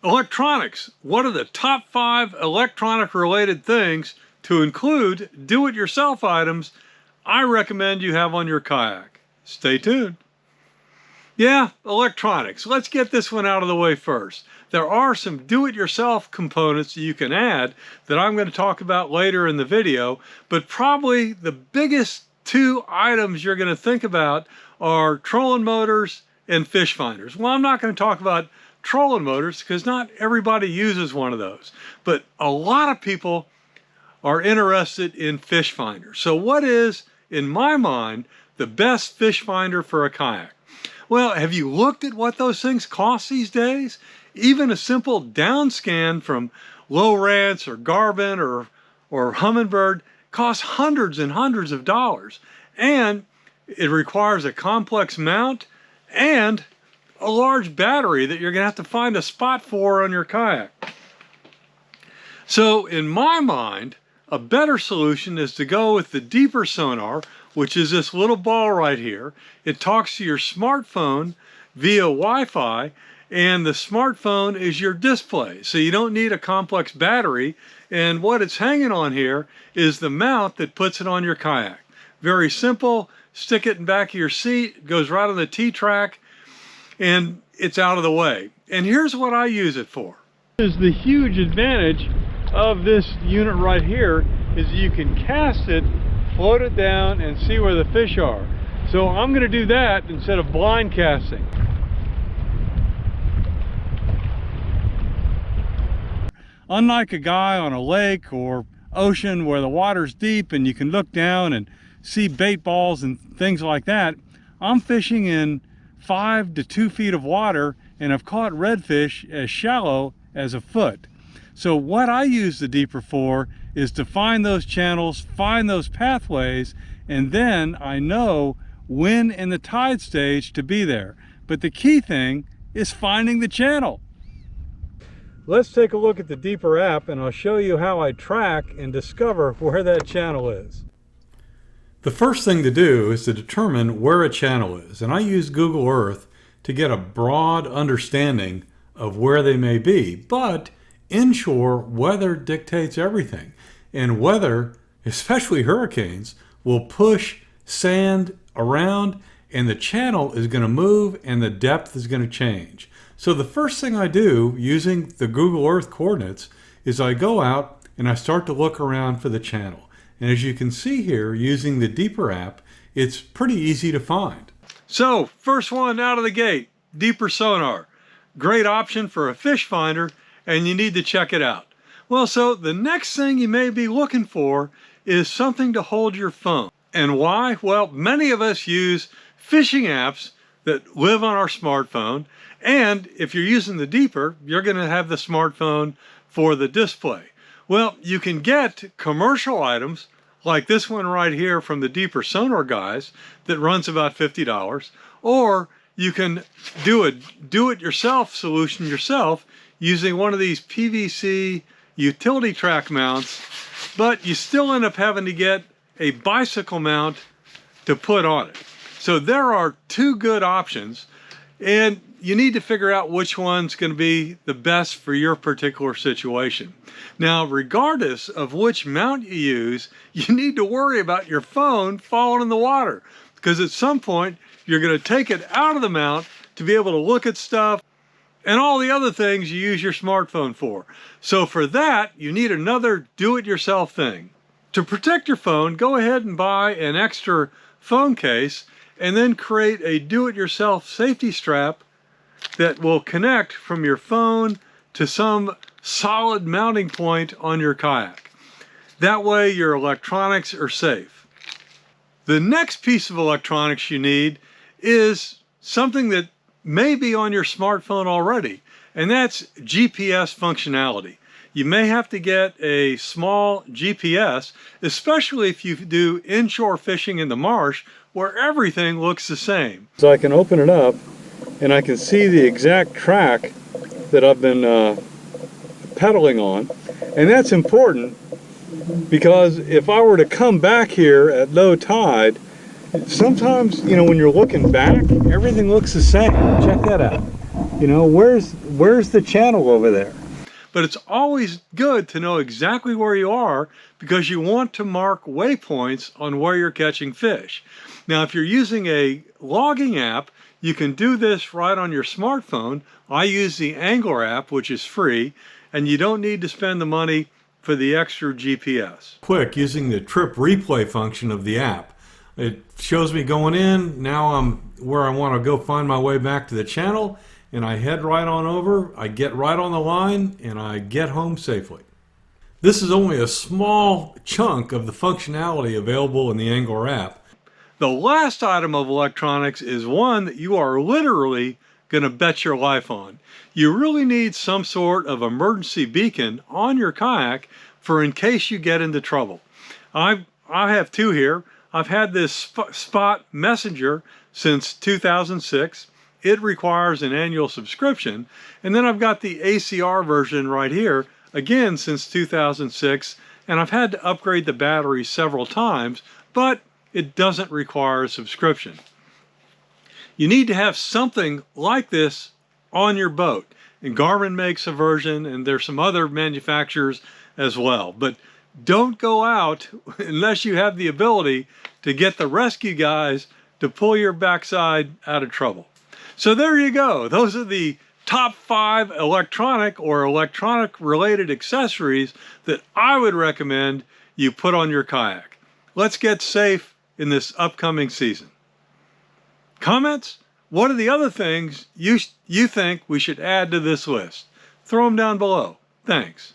Electronics. What are the top 5 electronic related things, to include do-it-yourself items, I recommend you have on your kayak? Stay tuned. Yeah, electronics. Let's get this one out of the way first. There are some do-it-yourself components that you can add that I'm going to talk about later in the video, but probably the biggest 2 items you're going to think about are trolling motors and fish finders. Well, I'm not going to talk about trolling motors because not everybody uses one of those, but a lot of people are interested in fish finders. So what is, in my mind, the best fish finder for a kayak? Well, have you looked at what those things cost these days? Even a simple down scan from Low Rance or Garmin or Humminbird costs hundreds and hundreds of dollars. And it requires a complex mount and a large battery that you're going to have to find a spot for on your kayak. So in my mind, a better solution is to go with the deeper sonar, which is this little ball right here. It talks to your smartphone via Wi-Fi, and the smartphone is your display. So you don't need a complex battery, and what it's hanging on here is the mount that puts it on your kayak. Very simple. Stick it in the back of your seat, it goes right on the T-track, and it's out of the way. And here's what I use it for. This is the huge advantage of this unit right here, is you can cast it, float it down, and see where the fish are. So I'm going to do that instead of blind casting. Unlike a guy on a lake or ocean where the water's deep and you can look down and see bait balls and things like that, I'm fishing in 5 to 2 feet of water, and I've caught redfish as shallow as a foot. So what I use the deeper for is to find those channels, find those pathways, and then I know when in the tide stage to be there. But the key thing is finding the channel. Let's take a look at the deeper app, and I'll show you how I track and discover where that channel is. The first thing to do is to determine where a channel is, and I use Google Earth to get a broad understanding of where they may be. But inshore weather dictates everything, and weather, especially hurricanes, will push sand around, and the channel is going to move and the depth is going to change. So the first thing I do using the Google Earth coordinates is I go out and I start to look around for the channel. And as you can see here, using the deeper app, it's pretty easy to find. So first one out of the gate, deeper sonar. Great option for a fish finder, and you need to check it out. Well, so the next thing you may be looking for is something to hold your phone. And why? Well, many of us use fishing apps that live on our smartphone, and if you're using the deeper, you're going to have the smartphone for the display. Well, you can get commercial items like this one right here from the Deeper Sonar guys that runs about $50, or you can do a do-it-yourself solution yourself using one of these PVC utility track mounts, but you still end up having to get a bicycle mount to put on it. So there are 2 good options, and you need to figure out which one's going to be the best for your particular situation. Now, regardless of which mount you use, you need to worry about your phone falling in the water, because at some point you're going to take it out of the mount to be able to look at stuff and all the other things you use your smartphone for. So for that, you need another do-it-yourself thing. To protect your phone, go ahead and buy an extra phone case and then create a do-it-yourself safety strap that will connect from your phone to some solid mounting point on your kayak. That way your electronics are safe. The next piece of electronics you need is something that may be on your smartphone already, and that's GPS functionality. You may have to get a small GPS, especially if you do inshore fishing in the marsh where everything looks the same. So I can open it up and I can see the exact track that I've been pedaling on, and that's important because if I were to come back here at low tide, sometimes, you know, when you're looking back, everything looks the same. Check that out. You know, where's where's the channel over there? But it's always good to know exactly where you are because you want to mark waypoints on where you're catching fish. Now, if you're using a logging app, you can do this right on your smartphone. I use the Angler app, which is free, and you don't need to spend the money for the extra GPS. Quick, using the trip replay function of the app. It shows me going in. Now I'm where I want to go find my way back to the channel, and I head right on over, I get right on the line, and I get home safely. This is only a small chunk of the functionality available in the Angler app. The last item of electronics is one that you are literally going to bet your life on. You really need some sort of emergency beacon on your kayak for in case you get into trouble. I have two here. I've had this Spot Messenger since 2006. It requires an annual subscription. And then I've got the ACR version right here, again since 2006. And I've had to upgrade the battery several times, but it doesn't require a subscription. You need to have something like this on your boat. And Garmin makes a version, and there's some other manufacturers as well. But don't go out unless you have the ability to get the rescue guys to pull your backside out of trouble. So there you go. Those are the top 5 electronic or electronic related accessories that I would recommend you put on your kayak. Let's get safe in this upcoming season. Comments? What are the other things you think we should add to this list? Throw them down below. Thanks.